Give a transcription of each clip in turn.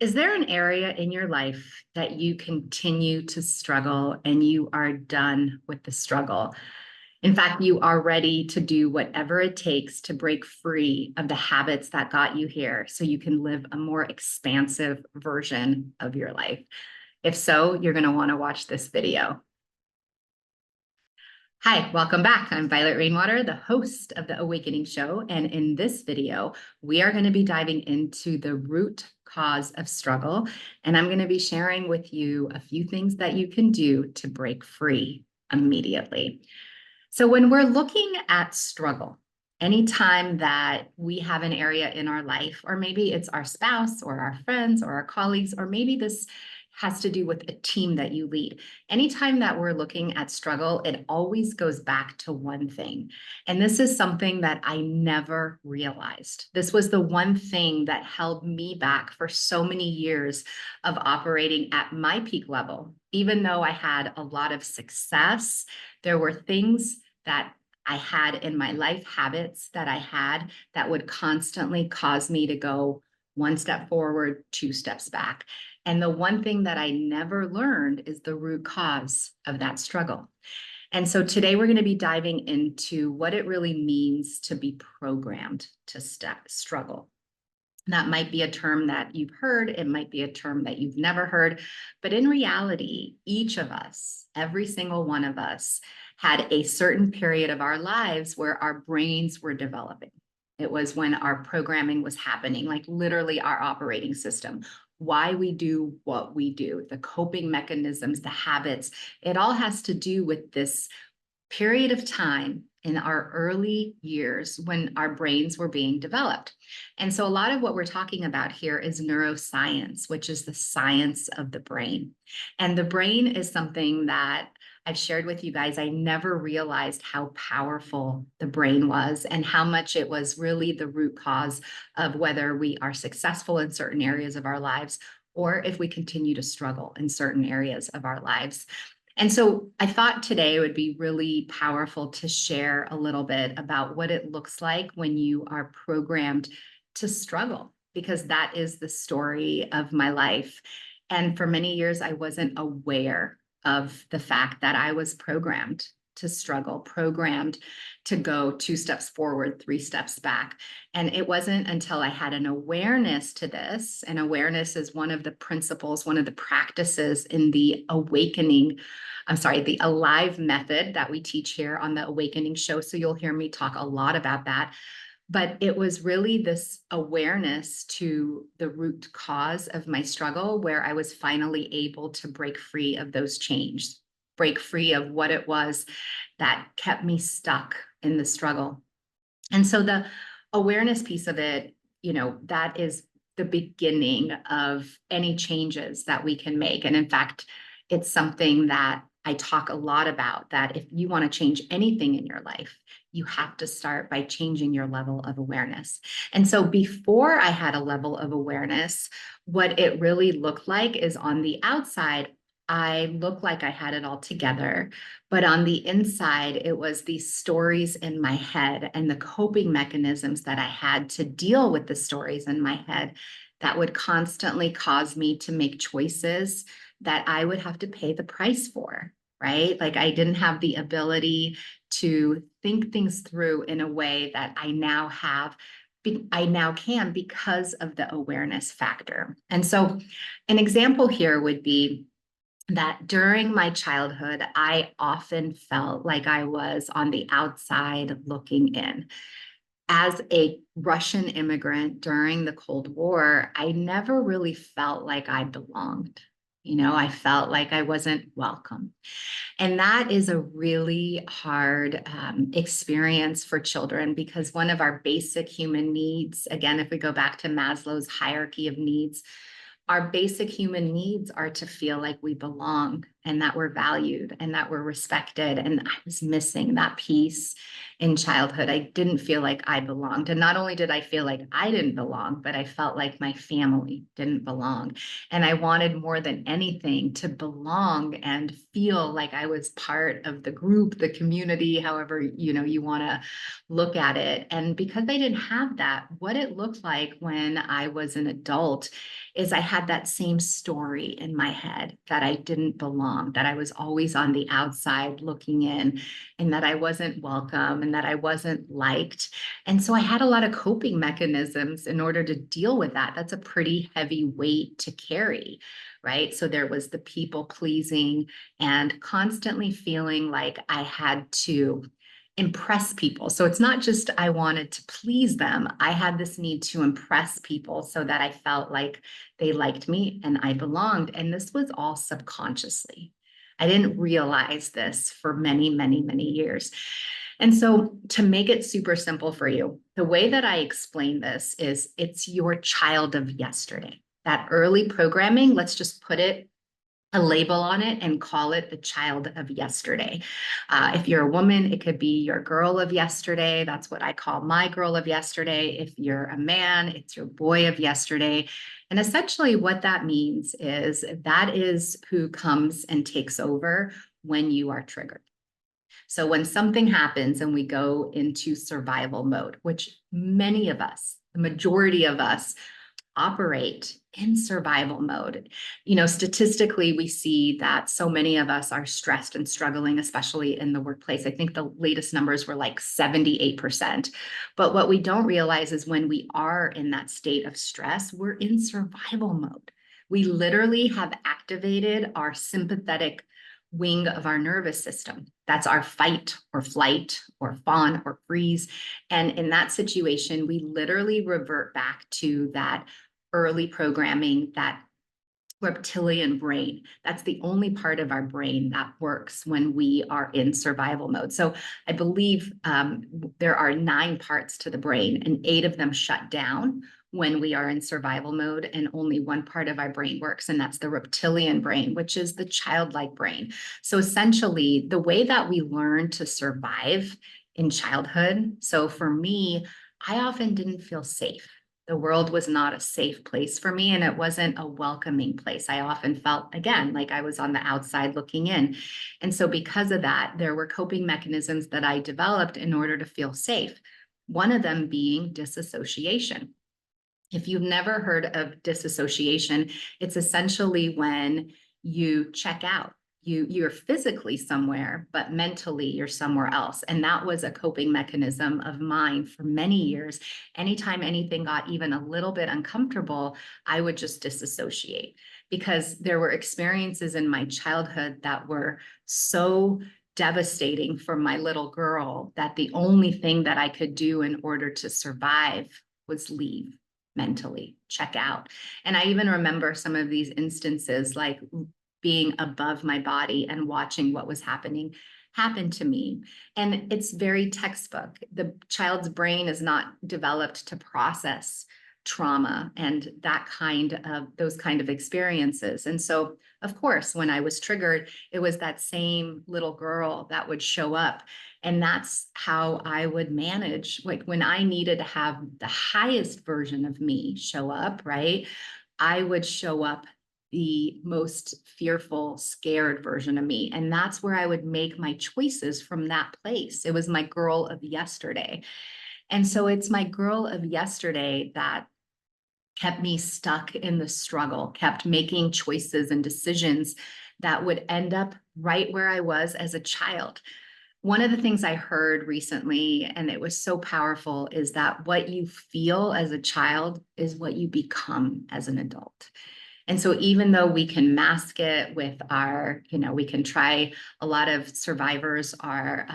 Is there an area in your life that you continue to struggle and you are done with the struggle? In fact, you are ready to do whatever it takes to break free of the habits that got you here so you can live a more expansive version of your life. If so, you're going to want to watch this video. Hi, welcome back. I'm Violet Rainwater, the host of The Awakening Show. And in this video, we are going to be diving into the root cause of struggle. And I'm going to be sharing with you a few things that you can do to break free immediately. So when we're looking at struggle, anytime that we have an area in our life, or maybe it's our spouse or our friends or our colleagues, or maybe this has to do with a team that you lead. Anytime that we're looking at struggle, it always goes back to one thing. And this is something that I never realized. This was the one thing that held me back for so many years of operating at my peak level. Even though I had a lot of success, there were things that I had in my life, habits that I had that would constantly cause me to go one step forward, two steps back. And the one thing that I never learned is the root cause of that struggle. And so today we're going to be diving into what it really means to be programmed to struggle. That might be a term that you've heard. It might be a term that you've never heard. But in reality, each of us, every single one of us, had a certain period of our lives where our brains were developing. It was when our programming was happening, like literally our operating system, why we do what we do, the coping mechanisms, the habits. It all has to do with this period of time in our early years when our brains were being developed. And so a lot of what we're talking about here is neuroscience, which is the science of the brain. And the brain is something that I've shared with you guys. I never realized how powerful the brain was and how much it was really the root cause of whether we are successful in certain areas of our lives or if we continue to struggle in certain areas of our lives. And so I thought today it would be really powerful to share a little bit about what it looks like when you are programmed to struggle, because that is the story of my life. And for many years, I wasn't aware of the fact that I was programmed to struggle, programmed to go two steps forward, three steps back. And it wasn't until I had an awareness to this, and awareness is one of the principles, one of the practices in the awakening, the Alive method that we teach here on the Awakening Show. So you'll hear me talk a lot about that. But it was really this awareness to the root cause of my struggle where I was finally able to break free of those chains, break free of what it was that kept me stuck in the struggle. And so the awareness piece of it, that is the beginning of any changes that we can make. And in fact, it's something that I talk a lot about, that if you want to change anything in your life, you have to start by changing your level of awareness. And so before I had a level of awareness, what it really looked like is on the outside, I looked like I had it all together. But on the inside, it was these stories in my head and the coping mechanisms that I had to deal with the stories in my head that would constantly cause me to make choices that I would have to pay the price for, right? Like I didn't have the ability to think things through in a way that I now have. I now can because of the awareness factor. And so an example here would be that during my childhood, I often felt like I was on the outside looking in. As a Russian immigrant during the Cold War, I never really felt like I belonged. I felt like I wasn't welcome. And that is a really hard experience for children because one of our basic human needs, again, if we go back to Maslow's hierarchy of needs, our basic human needs are to feel like we belong, and that we're valued and that we're respected. And I was missing that piece in childhood. I didn't feel like I belonged. And not only did I feel like I didn't belong, but I felt like my family didn't belong. And I wanted more than anything to belong and feel like I was part of the group, the community, however, you want to look at it. And because I didn't have that, what it looked like when I was an adult is I had that same story in my head that I didn't belong, that I was always on the outside looking in, and that I wasn't welcome and that I wasn't liked. And so I had a lot of coping mechanisms in order to deal with that. That's a pretty heavy weight to carry, right? So there was the people pleasing and constantly feeling like I had to impress people. So it's not just I wanted to please them. I had this need to impress people so that I felt like they liked me and I belonged. And this was all subconsciously. I didn't realize this for many, many, many years. And so to make it super simple for you, the way that I explain this is it's your child of yesterday. That early programming, let's just put it a label on it and call it the child of yesterday. If you're a woman, it could be your girl of yesterday. That's what I call my girl of yesterday. If you're a man, it's your boy of yesterday. And essentially what that means is that is who comes and takes over when you are triggered. So when something happens and we go into survival mode, which many of us, the majority of us, operate in survival mode. Statistically, we see that so many of us are stressed and struggling, especially in the workplace. I think the latest numbers were like 78%. But what we don't realize is when we are in that state of stress, we're in survival mode. We literally have activated our sympathetic wing of our nervous system. That's our fight or flight or fawn or freeze. And in that situation, we literally revert back to that early programming, that reptilian brain. That's the only part of our brain that works when we are in survival mode. So I believe there are 9 parts to the brain, and 8 of them shut down when we are in survival mode, and only 1 part of our brain works, and that's the reptilian brain, which is the childlike brain. So essentially, the way that we learn to survive in childhood, so for me, I often didn't feel safe. The world was not a safe place for me, and it wasn't a welcoming place. I often felt, again, like I was on the outside looking in. And so because of that, there were coping mechanisms that I developed in order to feel safe. One of them being disassociation. If you've never heard of disassociation, it's essentially when you check out. You're physically somewhere, but mentally you're somewhere else. And that was a coping mechanism of mine for many years. Anytime anything got even a little bit uncomfortable, I would just disassociate, because there were experiences in my childhood that were so devastating for my little girl that the only thing that I could do in order to survive was leave. Mentally check out. And I even remember some of these instances, like being above my body and watching what was happening happen to me. And it's very textbook. The child's brain is not developed to process trauma and those kind of experiences. And so, of course, when I was triggered, it was that same little girl that would show up. And that's how I would manage, like when I needed to have the highest version of me show up, right? I would show up the most fearful, scared version of me. And that's where I would make my choices from that place. It was my girl of yesterday. And so it's my girl of yesterday that kept me stuck in the struggle, kept making choices and decisions that would end up right where I was as a child. One of the things I heard recently, and it was so powerful, is that what you feel as a child is what you become as an adult. And so even though we can mask it with we can try, a lot of survivors are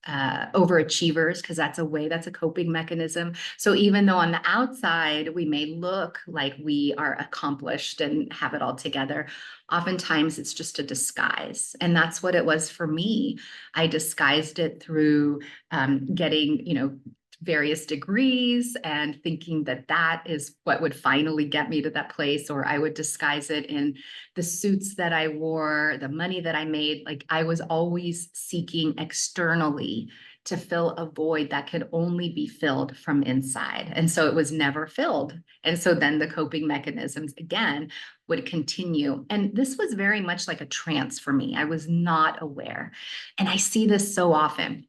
overachievers, because that's a coping mechanism. So even though on the outside we may look like we are accomplished and have it all together, oftentimes it's just a disguise. And that's what it was for me. I disguised it through getting, various degrees and thinking that that is what would finally get me to that place, or I would disguise it in the suits that I wore, the money that I made. Like I was always seeking externally to fill a void that could only be filled from inside. And so it was never filled. And so then the coping mechanisms again would continue. And this was very much like a trance for me. I was not aware. And I see this so often.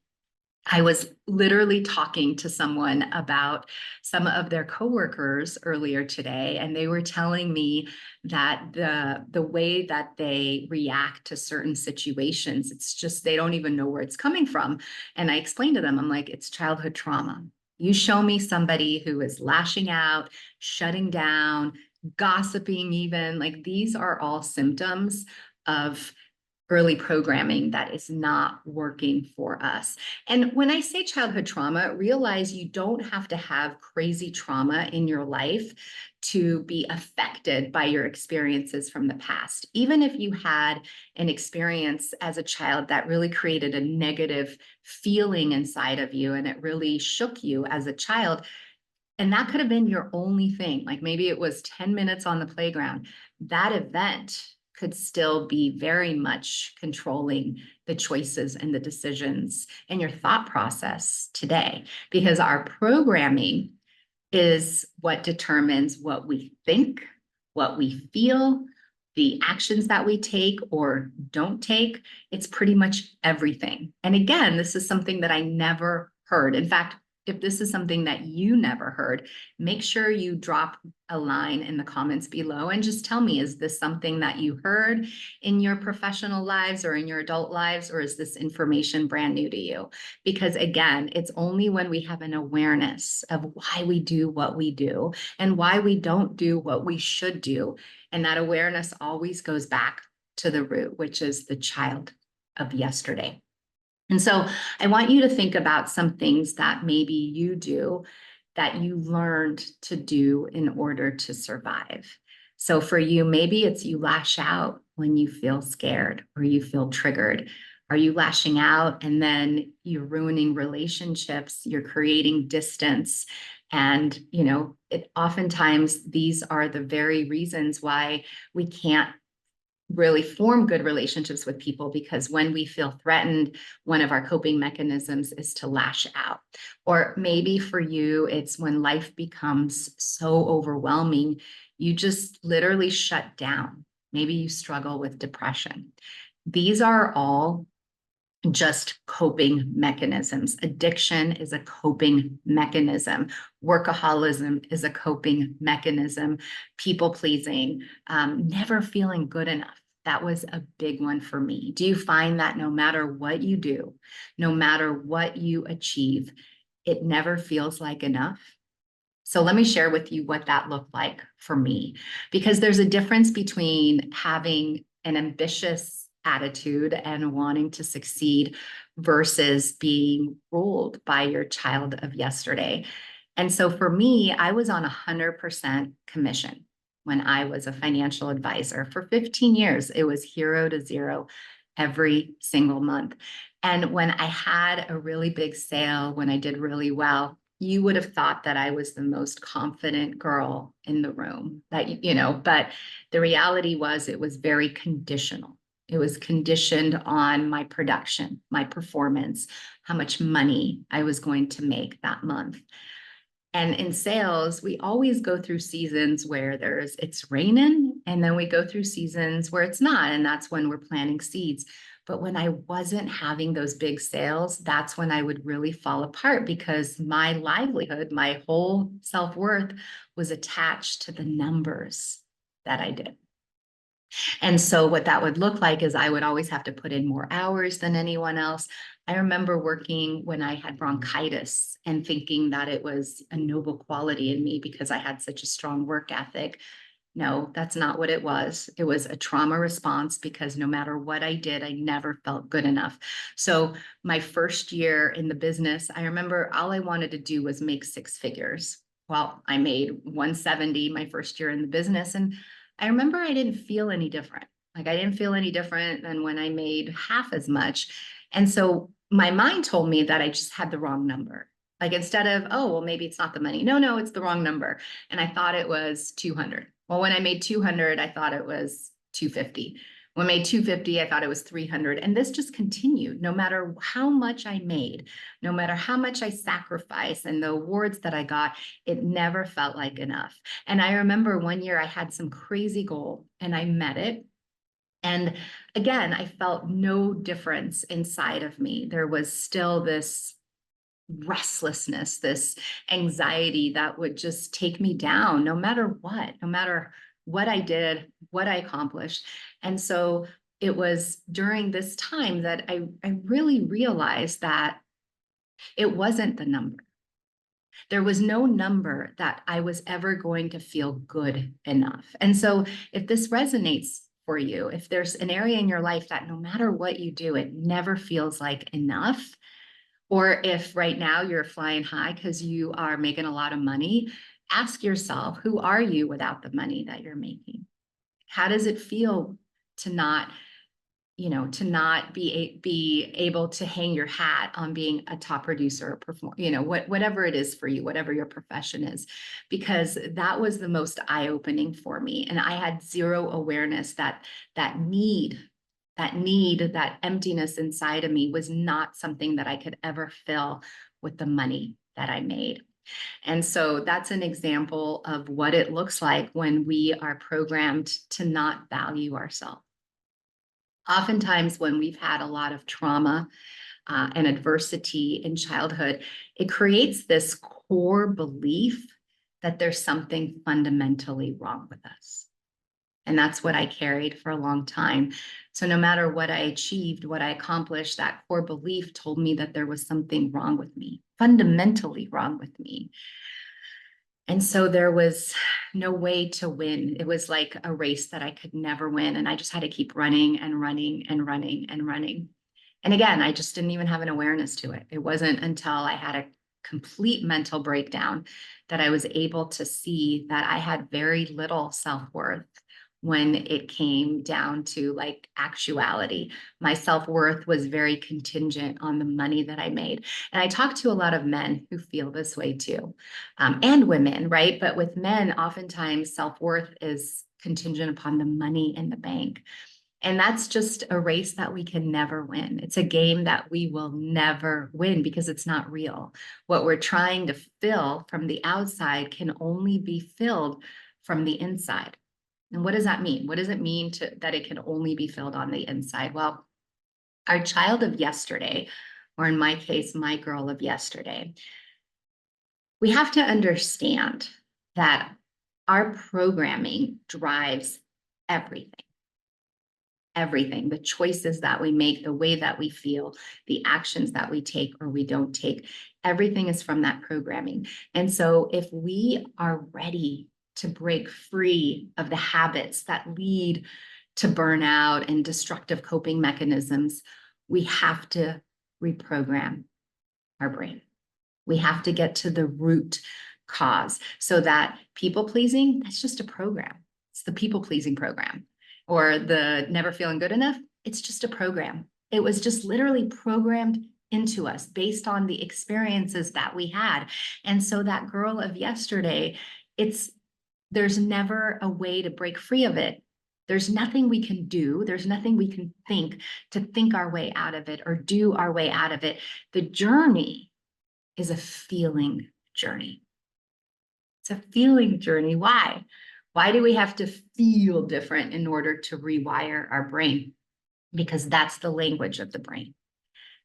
I was literally talking to someone about some of their coworkers earlier today, and they were telling me that the way that they react to certain situations, it's just they don't even know where it's coming from. And I explained to them, I'm like, it's childhood trauma. You show me somebody who is lashing out, shutting down, gossiping, even like these are all symptoms of early programming that is not working for us. And when I say childhood trauma, realize you don't have to have crazy trauma in your life to be affected by your experiences from the past. Even if you had an experience as a child that really created a negative feeling inside of you and it really shook you as a child, and that could have been your only thing. Like maybe it was 10 minutes on the playground. That event could still be very much controlling the choices and the decisions and your thought process today, because our programming is what determines what we think, what we feel, the actions that we take or don't take. It's pretty much everything. And again, this is something that I never heard. In fact, if this is something that you never heard, make sure you drop a line in the comments below and just tell me, is this something that you heard in your professional lives or in your adult lives, or is this information brand new to you? Because again, it's only when we have an awareness of why we do what we do and why we don't do what we should do. And that awareness always goes back to the root, which is the child of yesterday. And so I want you to think about some things that maybe you do that you learned to do in order to survive. So for you, maybe it's you lash out when you feel scared or you feel triggered. Are you lashing out and then you're ruining relationships, you're creating distance? And, oftentimes these are the very reasons why we can't really form good relationships with people, because when we feel threatened, one of our coping mechanisms is to lash out. Or maybe for you, it's when life becomes so overwhelming, you just literally shut down. Maybe you struggle with depression. These are all just coping mechanisms. Addiction is a coping mechanism. Workaholism is a coping mechanism. People pleasing, never feeling good enough. That was a big one for me. Do you find that no matter what you do, no matter what you achieve, it never feels like enough? So let me share with you what that looked like for me, because there's a difference between having an ambitious attitude and wanting to succeed versus being ruled by your child of yesterday. And so for me, I was on 100% commission when I was a financial advisor. For 15 years, it was 0 to 0 every single month. And when I had a really big sale, when I did really well, you would have thought that I was the most confident girl in the room, but the reality was it was very conditional. It was conditioned on my production, my performance, how much money I was going to make that month. And in sales, we always go through seasons where it's raining, and then we go through seasons where it's not, and that's when we're planting seeds. But when I wasn't having those big sales, that's when I would really fall apart, because my livelihood, my whole self-worth was attached to the numbers that I did. And so what that would look like is I would always have to put in more hours than anyone else. I remember working when I had bronchitis and thinking that it was a noble quality in me because I had such a strong work ethic. No, that's not what it was. It was a trauma response, because no matter what I did, I never felt good enough. So my first year in the business, I remember all I wanted to do was make six figures. Well, I made 170 my first year in the business. And I remember I didn't feel any different. Like I didn't feel any different than when I made half as much. And so my mind told me that I just had the wrong number. Like instead of, oh, well, maybe it's not the money. No, it's the wrong number. And I thought it was 200. Well, when I made 200, I thought it was 250. When I made 250, I thought it was 300. And this just continued. No matter how much I made, no matter how much I sacrificed and the awards that I got, it never felt like enough. And I remember one year I had some crazy goal and I met it. And again, I felt no difference inside of me. There was still this restlessness, this anxiety that would just take me down no matter what I did, what I accomplished. And so it was during this time that I really realized that it wasn't the number. There was no number that I was ever going to feel good enough. And so if this resonates for you, if there's an area in your life that no matter what you do, it never feels like enough, or if right now you're flying high because you are making a lot of money, ask yourself, who are you without the money that you're making? How does it feel to not, to not be able to hang your hat on being a top producer or perform, whatever it is for you, whatever your profession is, because that was the most eye-opening for me. And I had zero awareness that that emptiness inside of me was not something that I could ever fill with the money that I made. And so that's an example of what it looks like when we are programmed to not value ourselves. Oftentimes, when we've had a lot of trauma and adversity in childhood, it creates this core belief that there's something fundamentally wrong with us. And that's what I carried for a long time. So no matter what I achieved, what I accomplished, that core belief told me that there was something wrong with me, fundamentally wrong with me. And so there was no way to win. It was like a race that I could never win. And I just had to keep running and running and running and running. And again, I just didn't even have an awareness to it. It wasn't until I had a complete mental breakdown that I was able to see that I had very little self-worth when it came down to like actuality. My self-worth was very contingent on the money that I made. And I talk to a lot of men who feel this way too, and women, right? But with men, oftentimes self-worth is contingent upon the money in the bank. And that's just a race that we can never win. It's a game that we will never win because it's not real. What we're trying to fill from the outside can only be filled from the inside. And what does that mean? What does it mean that it can only be filled on the inside? Well, our child of yesterday, or in my case, my girl of yesterday, we have to understand that our programming drives everything. Everything, the choices that we make, the way that we feel, the actions that we take or we don't take, everything is from that programming. And so if we are ready to break free of the habits that lead to burnout and destructive coping mechanisms, we have to reprogram our brain. We have to get to the root cause so that people pleasing, that's just a program. It's the people pleasing program. Or the never feeling good enough, it's just a program. It was just literally programmed into us based on the experiences that we had. And so that girl of yesterday, there's never a way to break free of it. There's nothing we can do. There's nothing we can think to think our way out of it or do our way out of it. The journey is a feeling journey. It's a feeling journey. Why? Why do we have to feel different in order to rewire our brain? Because that's the language of the brain.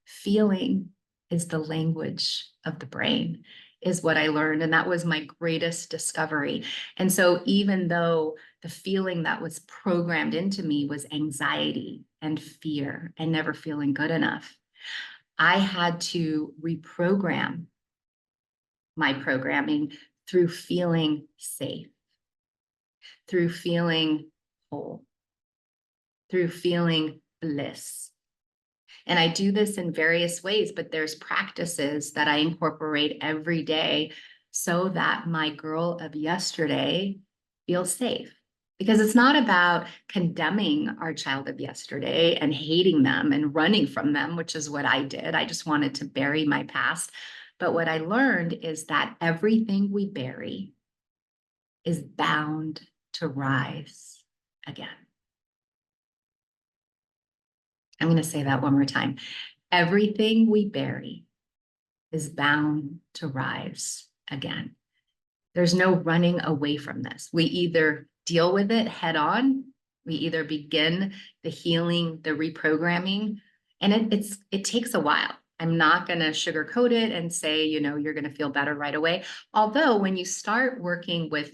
Feeling is the language of the brain, is what I learned. And that was my greatest discovery. And so even though the feeling that was programmed into me was anxiety and fear and never feeling good enough, I had to reprogram my programming through feeling safe, through feeling whole, through feeling bliss. And I do this in various ways, but there's practices that I incorporate every day so that my girl of yesterday feels safe. Because it's not about condemning our child of yesterday and hating them and running from them, which is what I did. I just wanted to bury my past. But what I learned is that everything we bury is bound to rise again. I'm going to say that one more time. Everything we bury is bound to rise again. There's no running away from this. We either deal with it head on, we either begin the healing, the reprogramming, and it takes a while. I'm not going to sugarcoat it and say, you're going to feel better right away. Although when you start working with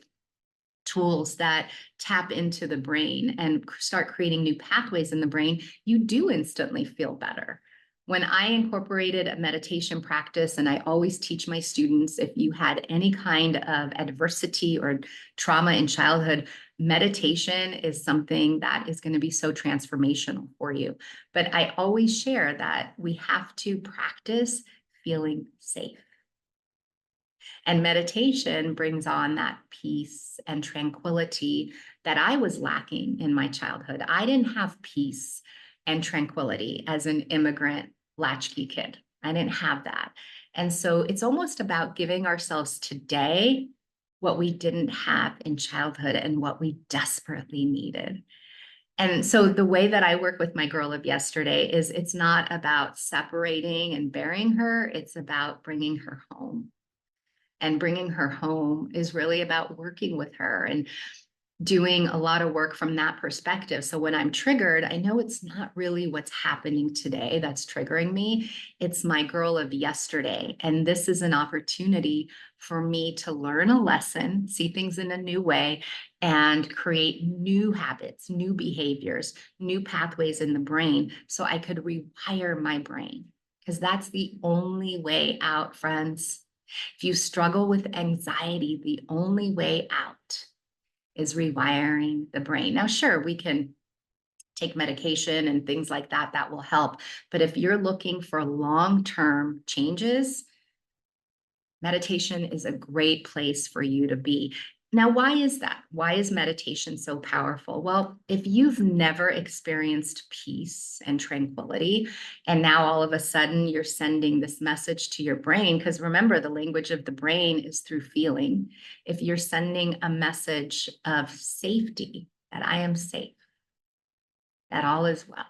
tools that tap into the brain and start creating new pathways in the brain, you do instantly feel better. When I incorporated a meditation practice, and I always teach my students, if you had any kind of adversity or trauma in childhood, meditation is something that is going to be so transformational for you. But I always share that we have to practice feeling safe. And meditation brings on that peace and tranquility that I was lacking in my childhood. I didn't have peace and tranquility as an immigrant latchkey kid. I didn't have that. And so it's almost about giving ourselves today what we didn't have in childhood and what we desperately needed. And so the way that I work with my girl of yesterday is it's not about separating and burying her, it's about bringing her home. And bringing her home is really about working with her and doing a lot of work from that perspective. So when I'm triggered, I know it's not really what's happening today that's triggering me. It's my girl of yesterday. And this is an opportunity for me to learn a lesson, see things in a new way, and create new habits, new behaviors, new pathways in the brain so I could rewire my brain. Because that's the only way out, friends. If you struggle with anxiety, the only way out is rewiring the brain. Now, sure, we can take medication and things like that, that will help. But if you're looking for long-term changes, meditation is a great place for you to be. Now, why is that? Why is meditation so powerful? Well, if you've never experienced peace and tranquility, and now all of a sudden you're sending this message to your brain, because remember, the language of the brain is through feeling. If you're sending a message of safety, that I am safe, that all is well.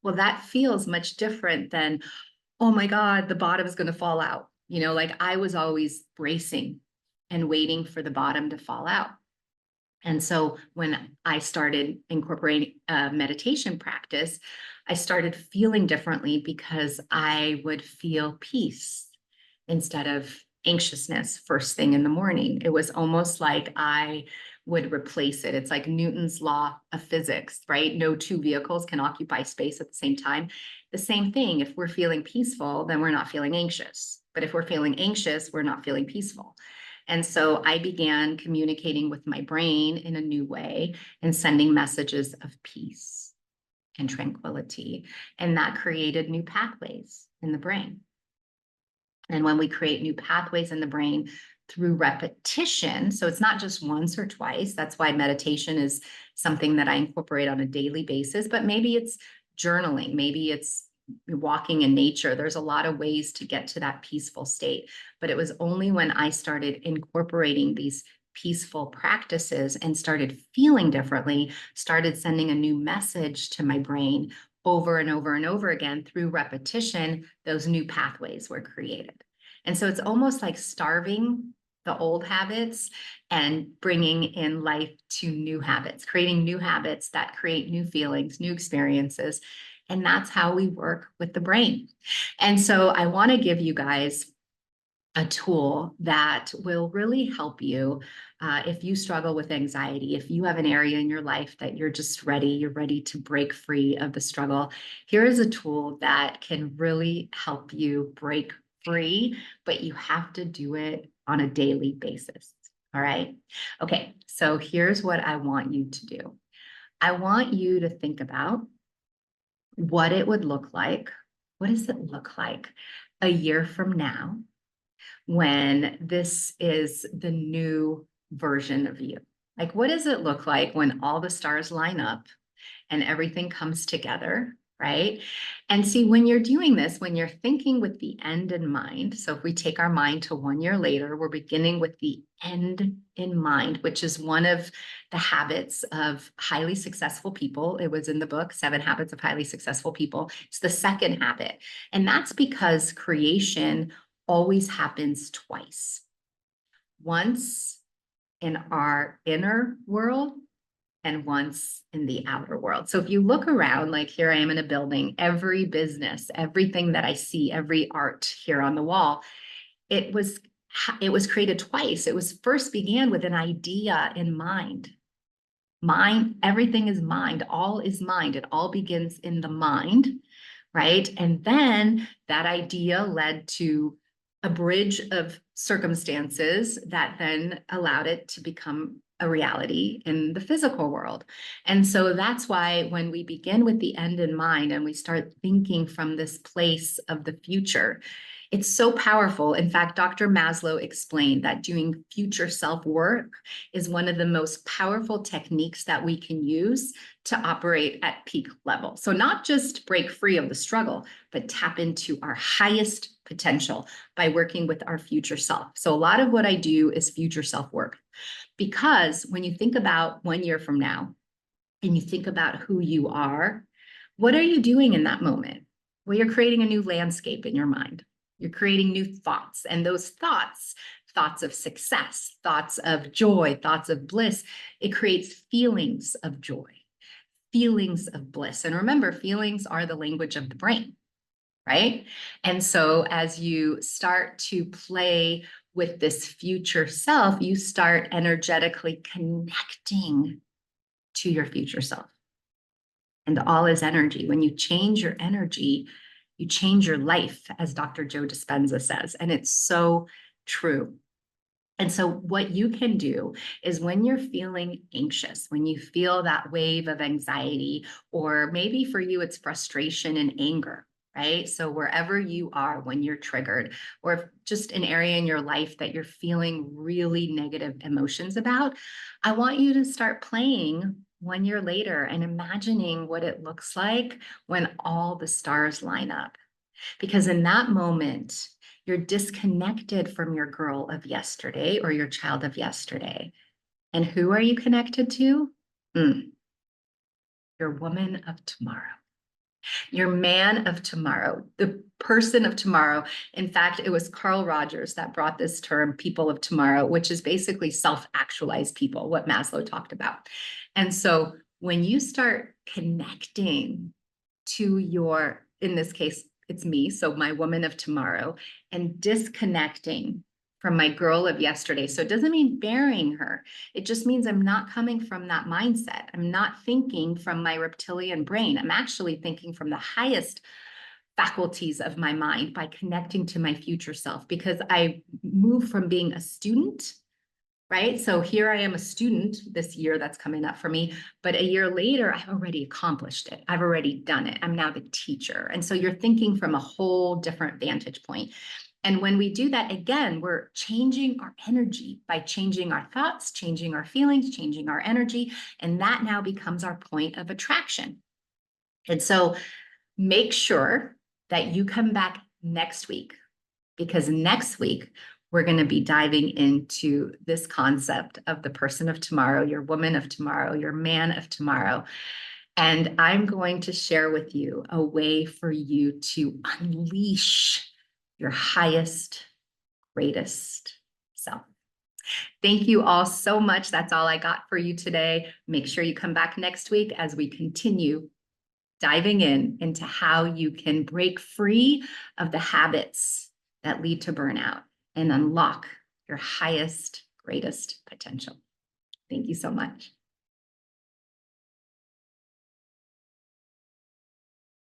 Well, that feels much different than, oh my God, the bottom is going to fall out. Like I was always bracing and waiting for the bottom to fall out. And so when I started incorporating a meditation practice, I started feeling differently because I would feel peace instead of anxiousness first thing in the morning. It was almost like I would replace it. It's like Newton's law of physics, right? No two vehicles can occupy space at the same time. The same thing, if we're feeling peaceful, then we're not feeling anxious. But if we're feeling anxious, we're not feeling peaceful. And so I began communicating with my brain in a new way and sending messages of peace and tranquility. And that created new pathways in the brain. And when we create new pathways in the brain through repetition, so it's not just once or twice, that's why meditation is something that I incorporate on a daily basis, but maybe it's journaling, maybe it's walking in nature. There's a lot of ways to get to that peaceful state. But it was only when I started incorporating these peaceful practices and started feeling differently, started sending a new message to my brain over and over and over again through repetition, those new pathways were created. And so it's almost like starving the old habits and bringing in life to new habits, creating new habits that create new feelings, new experiences. And that's how we work with the brain. And so I want to give you guys a tool that will really help you if you struggle with anxiety, if you have an area in your life that you're ready to break free of the struggle. Here is a tool that can really help you break free, but you have to do it on a daily basis. All right. Okay. So here's what I want you to do. I want you to think about what it would look like. What does it look like a year from now when this is the new version of you? Like, what does it look like when all the stars line up and everything comes together right? And see, when you're doing this, when you're thinking with the end in mind, so if we take our mind to 1 year later, we're beginning with the end in mind, which is one of the habits of highly successful people. It was in the book, 7 Habits of Highly Successful People. It's the second habit. And that's because creation always happens twice. Once in our inner world, and once in the outer world. So if you look around, like here I am in a building, every business, everything that I see, every art here on the wall, it was created twice. It was first began with an idea in mind. Mind, everything is mind, all is mind. It all begins in the mind, right? And then that idea led to a bridge of circumstances that then allowed it to become a reality in the physical world. And so that's why when we begin with the end in mind and we start thinking from this place of the future, it's so powerful. In fact, Dr. Maslow explained that doing future self work is one of the most powerful techniques that we can use to operate at peak level. So not just break free of the struggle, but tap into our highest potential by working with our future self. So a lot of what I do is future self work, because when you think about 1 year from now and you think about who you are, what are you doing in that moment? Well, you're creating a new landscape in your mind. You're creating new thoughts, and those thoughts of success, thoughts of joy, thoughts of bliss, it creates feelings of joy, feelings of bliss. And remember, feelings are the language of the brain, right? And so as you start to play with this future self, you start energetically connecting to your future self. And all is energy. When you change your energy, you change your life, as Dr. Joe Dispenza says. And it's so true. And so what you can do is when you're feeling anxious, when you feel that wave of anxiety, or maybe for you, it's frustration and anger, right? So wherever you are when you're triggered, or if just an area in your life that you're feeling really negative emotions about, I want you to start playing 1 year later and imagining what it looks like when all the stars line up. Because in that moment, you're disconnected from your girl of yesterday or your child of yesterday. And who are you connected to? Your woman of tomorrow, your man of tomorrow, the person of tomorrow. In fact, it was Carl Rogers that brought this term, people of tomorrow, which is basically self-actualized people, what Maslow talked about. And so when you start connecting to your, in this case, it's me, so my woman of tomorrow, and disconnecting from my girl of yesterday. So it doesn't mean burying her. It just means I'm not coming from that mindset. I'm not thinking from my reptilian brain. I'm actually thinking from the highest faculties of my mind by connecting to my future self, because I move from being a student, right? So here I am a student this year that's coming up for me, but a year later, I've already accomplished it. I've already done it. I'm now the teacher. And so you're thinking from a whole different vantage point. And when we do that, again, we're changing our energy by changing our thoughts, changing our feelings, changing our energy. And that now becomes our point of attraction. And so make sure that you come back next week, because next week, we're going to be diving into this concept of the person of tomorrow, your woman of tomorrow, your man of tomorrow. And I'm going to share with you a way for you to unleash your highest, greatest self. Thank you all so much. That's all I got for you today. Make sure you come back next week as we continue diving into how you can break free of the habits that lead to burnout and unlock your highest, greatest potential. Thank you so much.